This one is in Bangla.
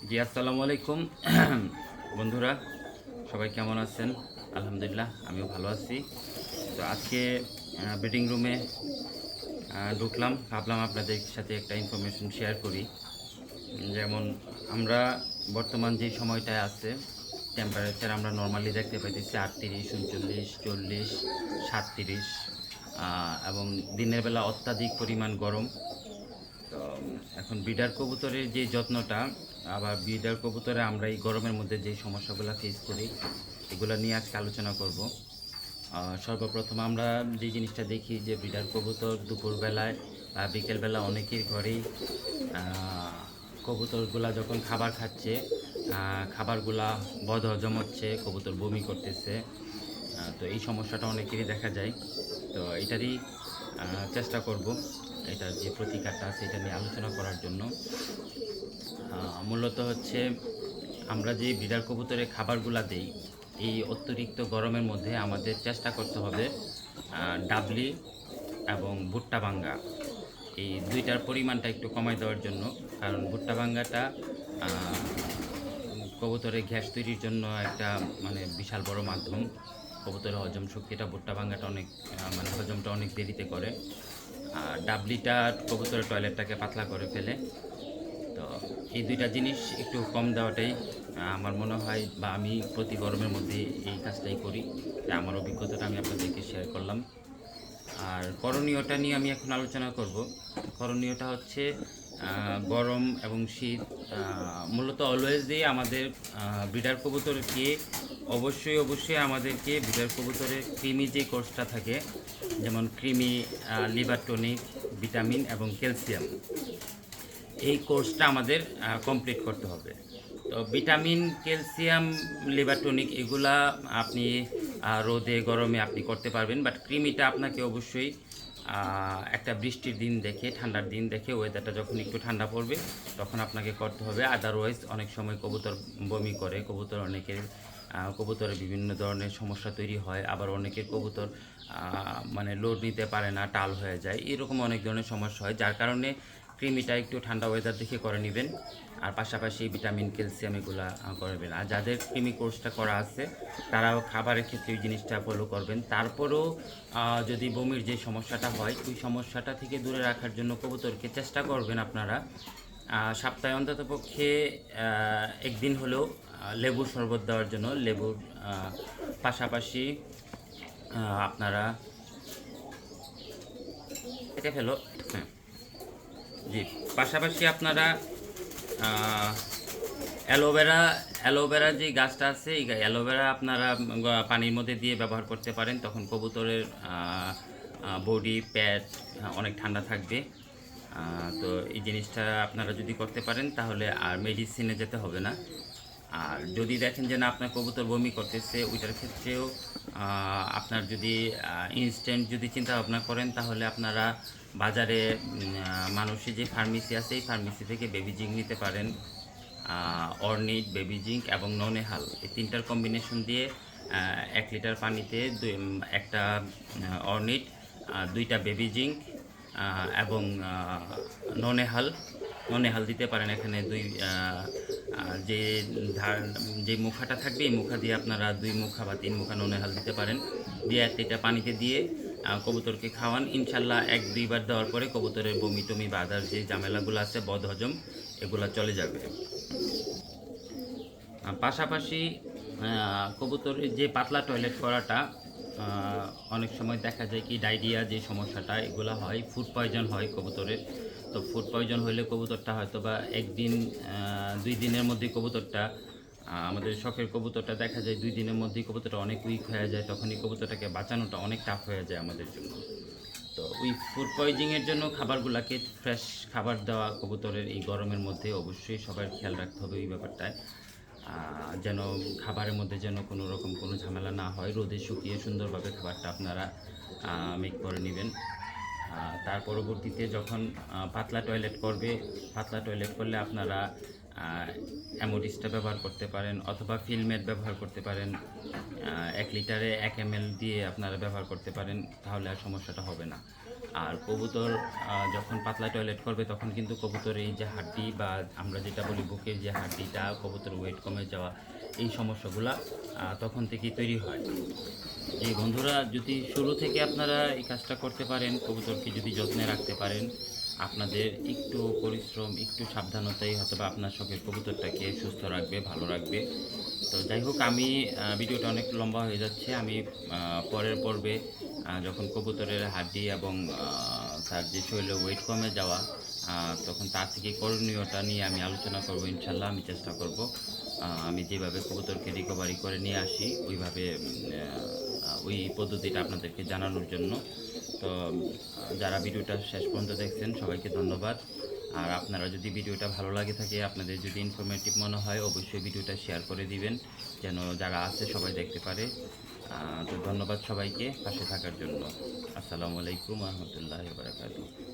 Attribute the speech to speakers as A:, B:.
A: জি আসসালামু আলাইকুম বন্ধুরা, সবাই কেমন আছেন? আলহামদুলিল্লাহ, আমিও ভালো আছি। তো আজকে ব্রিডিং রুমে ঢুকলাম, ভাবলাম আপনাদের সাথে একটা ইনফরমেশন শেয়ার করি। যেমন আমরা বর্তমান যে সময়টায় আছে, টেম্পারেচার আমরা নর্মালি দেখতে পাইতেছি 38, 39, 40, 37, এবং দিনের বেলা অত্যাধিক পরিমাণ গরম। তো এখন ব্রিডার কবুতরের যে যত্নটা, আবার ব্রিডার কবুতরে আমরা এই গরমের মধ্যে যে সমস্যাগুলো ফেস করি, এগুলো নিয়ে আজকে আলোচনা করব। সর্বপ্রথম আমরা যে জিনিসটা দেখি যে ব্রিডার কবুতর দুপুরবেলায় বা বিকেলবেলা অনেকের ঘরেই কবুতরগুলা যখন খাবার খাচ্ছে, খাবারগুলা বদহজম হচ্ছে, কবুতর বমি করতেছে। তো এই সমস্যাটা অনেকেরই দেখা যায়। তো এটারই চেষ্টা করব, এটার যে প্রতিকারটা আছে এটা নিয়ে আলোচনা করার জন্য। মূলত হচ্ছে আমরা যে ব্রিডার কবুতরের খাবারগুলা দেই, এই অতিরিক্ত গরমের মধ্যে আমাদের চেষ্টা করতে হবে ডাবলি এবং ভুট্টা ভাঙ্গা, এই দুইটার পরিমাণটা একটু কমাই দেওয়ার জন্য। কারণ ভুট্টা ভাঙ্গাটা কবুতরের গ্যাস তৈরির জন্য একটা মানে বিশাল বড় মাধ্যম। কবুতরের হজম শক্তিটা ভুট্টা ভাঙ্গাটা অনেক মানে হজমটা অনেক দেরিতে করে। আর ডাবলিটা কবুতরের টয়লেটটাকে পাতলা করে ফেলে। তো এই দুইটা জিনিস একটু কম দেওয়াটাই আমার মনে হয়, বা আমি প্রতি গরমের মধ্যে এই কাজটাই করি। তাই আমার অভিজ্ঞতাটা আমি আপনাদেরকে শেয়ার করলাম। আর করণীয়টা নিয়ে আমি এখন আলোচনা করব। করণীয়টা হচ্ছে গরম এবং শীত মূলত অলওয়েজই আমাদের ব্রিডার কবুতরকে অবশ্যই আমাদেরকে ব্রিডার কবুতরের কৃমি যে কোর্সটা থাকে, যেমন কৃমি, লিভার টনিক, ভিটামিন এবং ক্যালসিয়াম, এই কোর্সটা আমাদের কমপ্লিট করতে হবে। তো ভিটামিন, ক্যালসিয়াম, লিভার টনিক এগুলা আপনি রোদে গরমে আপনি করতে পারবেন, বাট কৃমিটা আপনাকে অবশ্যই একটা বৃষ্টির দিন দেখে, ঠান্ডার দিন দেখে, ওয়েদারটা যখন একটু ঠান্ডা পড়বে তখন আপনাকে করতে হবে। আদারওয়াইজ অনেক সময় কবুতর বমি করে, কবুতর অনেকের কবুতরে বিভিন্ন ধরনের সমস্যা তৈরি হয়, আবার অনেকের কবুতর মানে লোড নিতে পারে না, টাল হয়ে যায়, এরকম অনেক ধরনের সমস্যা হয়। যার কারণে কৃমিটা একটু ঠান্ডা ওয়েদার দেখে করে নেবেন। আর পাশাপাশি ভিটামিন, ক্যালসিয়াম এগুলো করবেন। আর যাদের কৃমি কোর্সটা করা আছে তারাও খাবারের ক্ষেত্রে ওই জিনিসটা ফলো করবেন। তারপরেও যদি বমির যে সমস্যাটা হয়, ওই সমস্যাটা থেকে দূরে রাখার জন্য কবুতরকে চেষ্টা করবেন আপনারা সপ্তাহে অন্ততপক্ষে একদিন হলেও লেবুর শরবত দেওয়ার জন্য। লেবুর পাশাপাশি আপনারা এটা ফেলো, হ্যাঁ জি, পাশাপাশি আপনারা অ্যালোভেরা, অ্যালোভেরা যে গাছটা আছে, এই অ্যালোভেরা আপনারা পানির মধ্যে দিয়ে ব্যবহার করতে পারেন। তখন কবুতরের বডি, প্যাট অনেক ঠান্ডা থাকবে। তো এই জিনিসটা আপনারা যদি করতে পারেন তাহলে আর মেডিসিনে যেতে হবে না। আর যদি দেখেন যে না আপনার কবুতর বমি করতেছে, ওইটার ক্ষেত্রেও আপনার যদি ইনস্ট্যান্ট যদি চিন্তা ভাবনা করেন, তাহলে আপনারা বাজারে মানুষের যে ফার্মেসি আছে, এই ফার্মেসি থেকে বেবি জিঙ্ক নিতে পারেন। অর্নিট, বেবি জিঙ্ক এবং ননেহাল, এই তিনটার কম্বিনেশন দিয়ে 1 লিটার পানিতে একটা অর্নিট, 2টা বেবি জিঙ্ক এবং ননেহাল, ননেহাল দিতে পারেন। এখানে যে যে মুখাটা থাকবে, এই মুখা দিয়ে আপনারা 2 মুখা বা 3 মুখা ননেহাল দিতে পারেন। দিয়ে 1 লিটার পানিতে দিয়ে কবুতরকে খাওয়ান। ইনশাল্লাহ 1-2 বার দেওয়ার পরে কবুতরের বমি টমি বা আদার যে ঝামেলাগুলো আছে, বদহজম, এগুলো চলে যাবে। পাশাপাশি কবুতরের যে পাতলা টয়লেট করাটা, অনেক সময় দেখা যায় কি ডায়রিয়া যে সমস্যাটা, এগুলো হয়, ফুড পয়জন হয় কবুতরের। তো ফুড পয়জন হলে কবুতরটা হয়তো বা 1 দিন 2 দিনের মধ্যে কবুতরটা আমাদের শখের কবুতরটা দেখা যায় 2 দিনের মধ্যেই কবুতরটা অনেক উইক হয়ে যায়। তখন এই কবুতরটাকে বাঁচানোটা অনেক টাফ হয়ে যায় আমাদের জন্য। তো ওই ফুড পয়জিংয়ের জন্য খাবারগুলোকে ফ্রেশ খাবার দেওয়া কবুতরের এই গরমের মধ্যে অবশ্যই সবার খেয়াল রাখতে হবে এই ব্যাপারটায়। যেন খাবারের মধ্যে যেন কোনো রকম কোনো ঝামেলা না হয়। রোদে শুকিয়ে সুন্দরভাবে খাবারটা আপনারা মেক করে নেবেন। তার পরবর্তীতে যখন পাতলা টয়লেট করবে, পাতলা টয়লেট করলে আপনারা অ্যামোডিসটা ব্যবহার করতে পারেন, অথবা ফিলমেট ব্যবহার করতে পারেন। 1 লিটারে 1 ml দিয়ে আপনারা ব্যবহার করতে পারেন, তাহলে আর সমস্যাটা হবে না। আর কবুতর যখন পাতলা টয়লেট করবে তখন কিন্তু কবুতরের এই যে হাড্ডি বা আমরা যেটা বলি বুকের যে হাড্ডিটা, কবুতর ওয়েট কমে যাওয়া, এই সমস্যাগুলা তখন থেকেই তৈরি হয়। এই বন্ধুরা যদি শুরু থেকে আপনারা এই কাজটা করতে পারেন, কবুতরকে যদি যত্নে রাখতে পারেন, আপনাদের একটু পরিশ্রম, একটু সাবধানতাই হয়তোবা আপনার শখের কবুতরটাকে সুস্থ রাখবে, ভালো রাখবে। তো যাই হোক, আমি ভিডিওটা অনেক লম্বা হয়ে যাচ্ছে। আমি পরের পর্বে যখন কবুতরের হাড্ডি এবং তার যে শরীরে ওয়েট কমে যাওয়া, তখন তার থেকে করণীয়টা নিয়ে আমি আলোচনা করব ইনশাল্লাহ। আমি চেষ্টা করব আমি যেভাবে কবুতরকে রিকভারি করে নিয়ে আসি ওইভাবে ওই পদ্ধতিটা আপনাদেরকে জানানোর জন্য। তো যারা ভিডিওটা শেষ পর্যন্ত দেখছেন সবাইকে ধন্যবাদ। আর আপনারা যদি ভিডিওটা ভালো লাগে থাকে, আপনাদের যদি ইনফরমেটিভ মনে হয়, অবশ্যই ভিডিওটা শেয়ার করে দিবেন যেন যারা আছে সবাই দেখতে পারে। তো ধন্যবাদ সবাইকে পাশে থাকার জন্য। আসসালামু আলাইকুম ওয়া রাহমাতুল্লাহি ওয়া বারাকাতুহু।